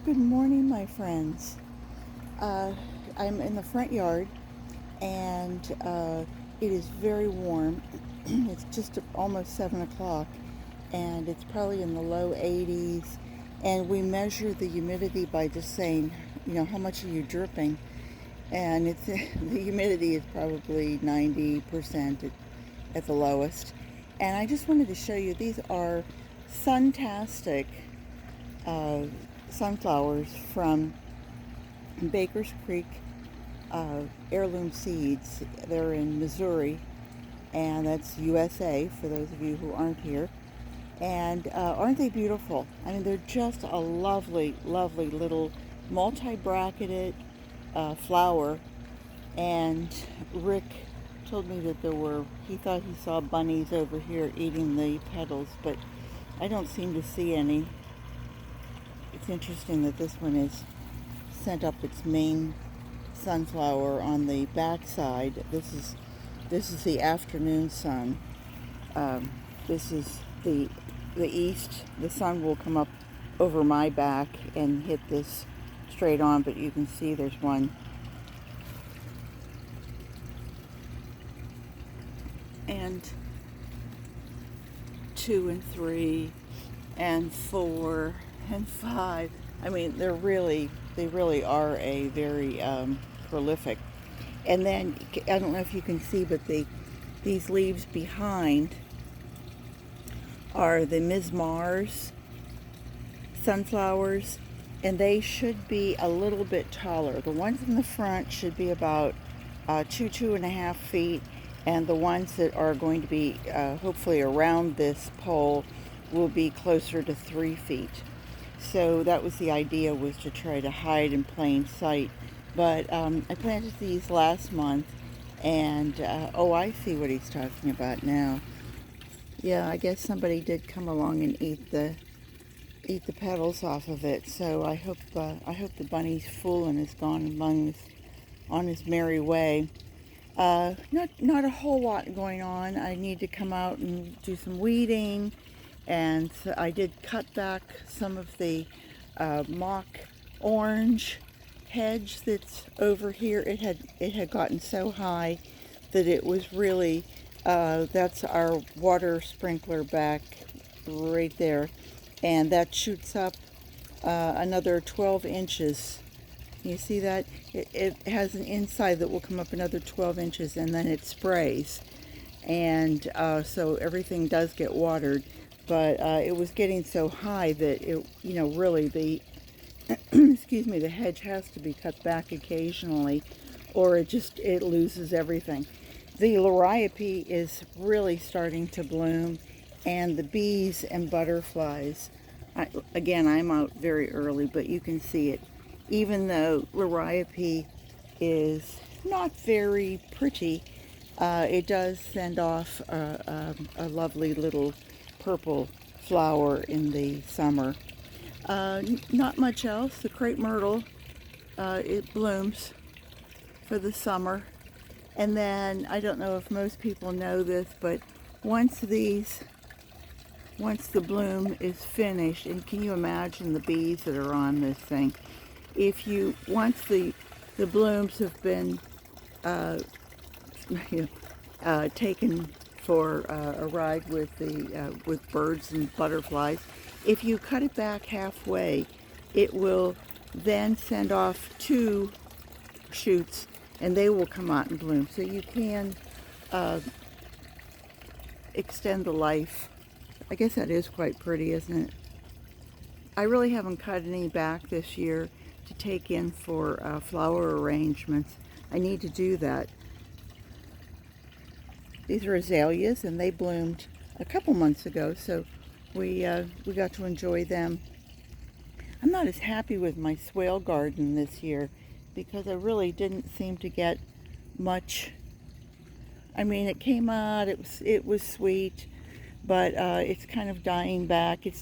Good morning, my friends. Uh, I'm in the front yard and it is very warm. It's just almost 7 o'clock and it's probably in the low 80s. And we measure the humidity by just saying, how much are you dripping? And it's the humidity is probably 90% at the lowest. And I just wanted to show you these are suntastic uh, sunflowers from Baker's Creek heirloom seeds. They're in Missouri, and that's USA for those of you who aren't here. And aren't they beautiful? I mean, they're just a lovely, lovely little multi-bracketed flower. And Rick told me that he thought he saw bunnies over here eating the petals, but I don't seem to see any. It's interesting that this one is sent up its main sunflower on the back side. This is the afternoon sun. This is the east. The sun will come up over my back and hit this straight on, but you can see there's one. And 2 and 3 and 4 and 5. I mean, they really are a very prolific. And then I don't know if you can see, but these leaves behind are the Ms. Mars sunflowers, and they should be a little bit taller. The ones in the front should be about 2.5 feet, and the ones that are going to be hopefully around this pole will be closer to 3 feet. So that was the idea, was to try to hide in plain sight. But I planted these last month, and I see what he's talking about now. Yeah, I guess somebody did come along and eat the petals off of it. So I hope the bunny's full and is gone on his merry way. Not a whole lot going on. I need to come out and do some weeding, and so I did cut back some of the mock orange hedge that's over here. It had gotten so high that it was really that's our water sprinkler back right there, and that shoots up another 12 inches. You see that? It has an inside that will come up another 12 inches, and then it sprays. And so everything does get watered, but it was getting so high that really the, excuse me, the hedge has to be cut back occasionally, or it loses everything. The liriope is really starting to bloom, and the bees and butterflies. Again, I'm out very early, but you can see it. Even though liriope is not very pretty, it does send off a lovely little purple flower in the summer. Not much else. The crepe myrtle, it blooms for the summer. And then, I don't know if most people know this, but once the bloom is finished, and can you imagine the bees that are on this thing? Once the blooms have been taken for a ride with birds and butterflies, if you cut it back halfway, it will then send off 2 shoots, and they will come out and bloom. So you can extend the life. I guess that is quite pretty, isn't it? I really haven't cut any back this year to take in for flower arrangements. I need to do that. These are azaleas, and they bloomed a couple months ago, so we got to enjoy them. I'm not as happy with my swale garden this year because I really didn't seem to get much. I mean, it came out, it was sweet, but it's kind of dying back. It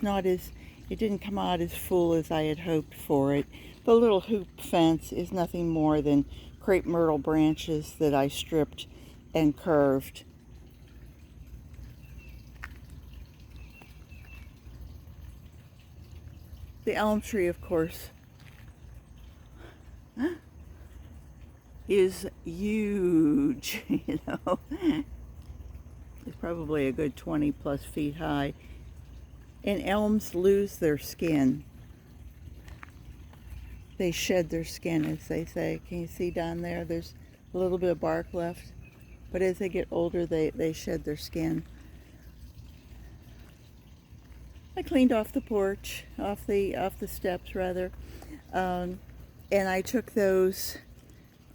didn't come out as full as I had hoped for it. The little hoop fence is nothing more than crepe myrtle branches that I stripped and curved. The elm tree, of course, is huge, you know. It's probably a good 20 plus feet high. And elms lose their skin. They shed their skin, as they say. Can you see down there? There's a little bit of bark left. But as they get older, they shed their skin. I cleaned off the porch, off the steps rather, and I took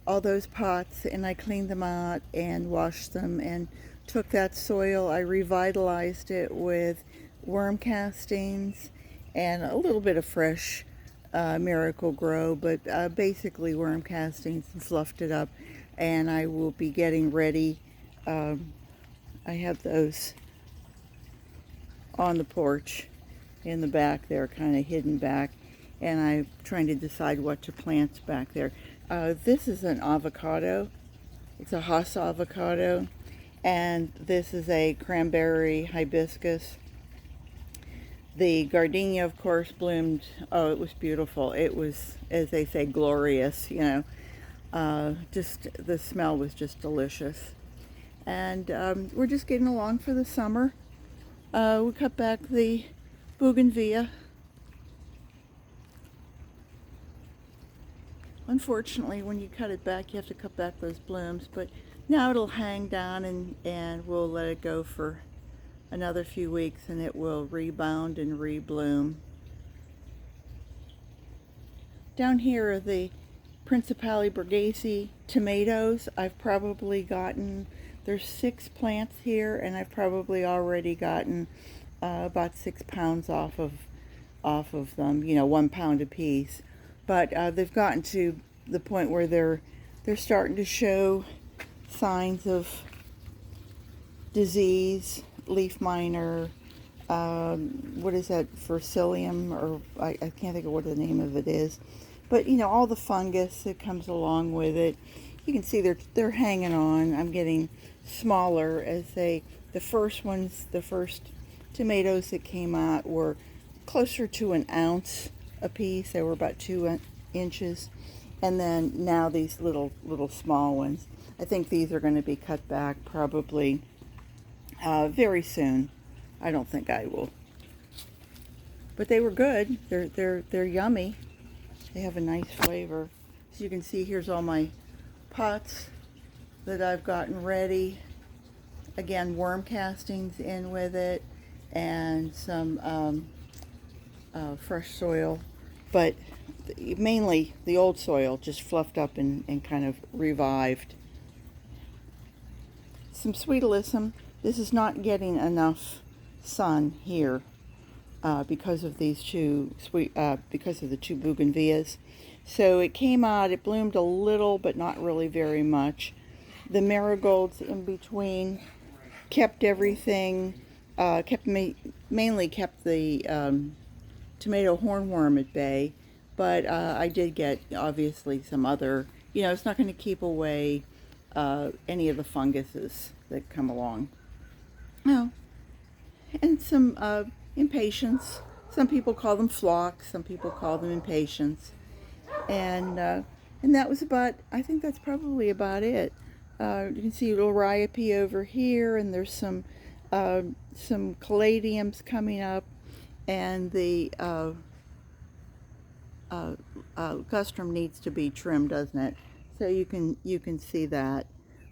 all those pots, and I cleaned them out and washed them, and took that soil. I revitalized it with worm castings and a little bit of fresh Miracle Grow, but basically worm castings, and fluffed it up. And I will be getting ready. I have those on the porch in the back there, kind of hidden back, and I'm trying to decide what to plant back there. This is an avocado. It's a Haas avocado, and this is a cranberry hibiscus. The gardenia, of course, bloomed. Oh, it was beautiful. It was, as they say, glorious, you know. Just the smell was just delicious. And we're just getting along for the summer. We cut back the bougainvillea. Unfortunately, when you cut it back, you have to cut back those blooms, but now it'll hang down, and we'll let it go for another few weeks, and it will rebound and rebloom. Down here are the Principali Borghese tomatoes. I've probably gotten, there's 6 plants here, and I've probably already gotten about 6 pounds off of them, you know, 1 pound a piece. But they've gotten to the point where they're starting to show signs of disease, leaf miner, what is that, Fusarium, or I can't think of what the name of it is. But you know, all the fungus that comes along with it. You can see they're hanging on. I'm getting smaller as the first tomatoes that came out were closer to an ounce a piece. They were about 2 inches, and then now these little small ones. I think these are going to be cut back probably very soon. I don't think I will, but they were good. They're yummy. They have a nice flavor. So you can see, here's all my pots that I've gotten ready. Again, worm castings in with it, and some fresh soil, but mainly the old soil, just fluffed up and kind of revived. Some sweet alyssum. This is not getting enough sun here because of these because of the 2 bougainvilleas. So it came out, it bloomed a little, but not really very much. The marigolds in between kept everything, mainly kept the tomato hornworm at bay, but I did get, obviously, some other, you know, it's not going to keep away any of the funguses that come along. Oh, and some impatiens. Some people call them phlox, some people call them impatiens. And that was about, I think that's probably about it. You can see liriope over here, and there's some caladiums coming up, and the lustrum needs to be trimmed, doesn't it? So you can see that.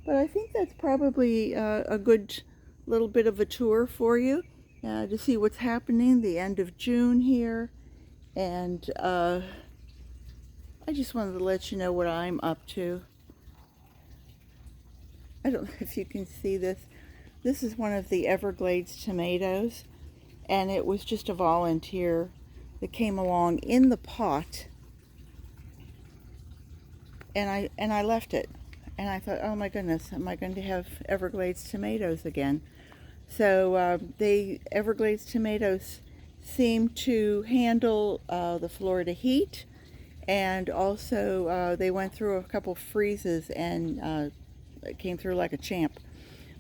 But I think that's probably a good little bit of a tour for you to see what's happening the end of June here. And I just wanted to let you know what I'm up to. I don't know if you can see this. This is one of the Everglades tomatoes, and it was just a volunteer that came along in the pot, and I left it, and I thought, oh my goodness, am I going to have Everglades tomatoes again? So the Everglades tomatoes seem to handle the Florida heat, and also they went through a couple freezes and came through like a champ.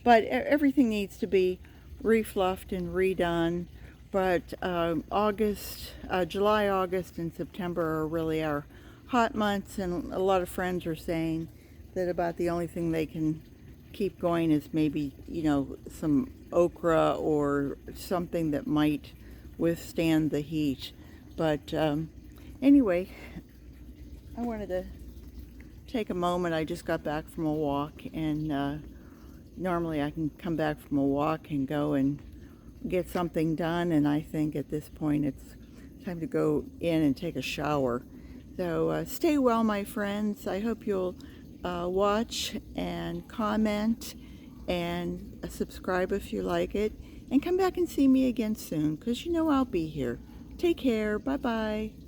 But everything needs to be refluffed and redone. But July, August, and September are really our hot months, and a lot of friends are saying that about the only thing they can keep going is maybe, some okra or something that might withstand the heat. But anyway, I wanted to take a moment. I just got back from a walk, and normally I can come back from a walk and go and get something done, and I think at this point it's time to go in and take a shower. So stay well, my friends. I hope you'll watch and comment and subscribe if you like it, and come back and see me again soon, because I'll be here. Take care. Bye bye.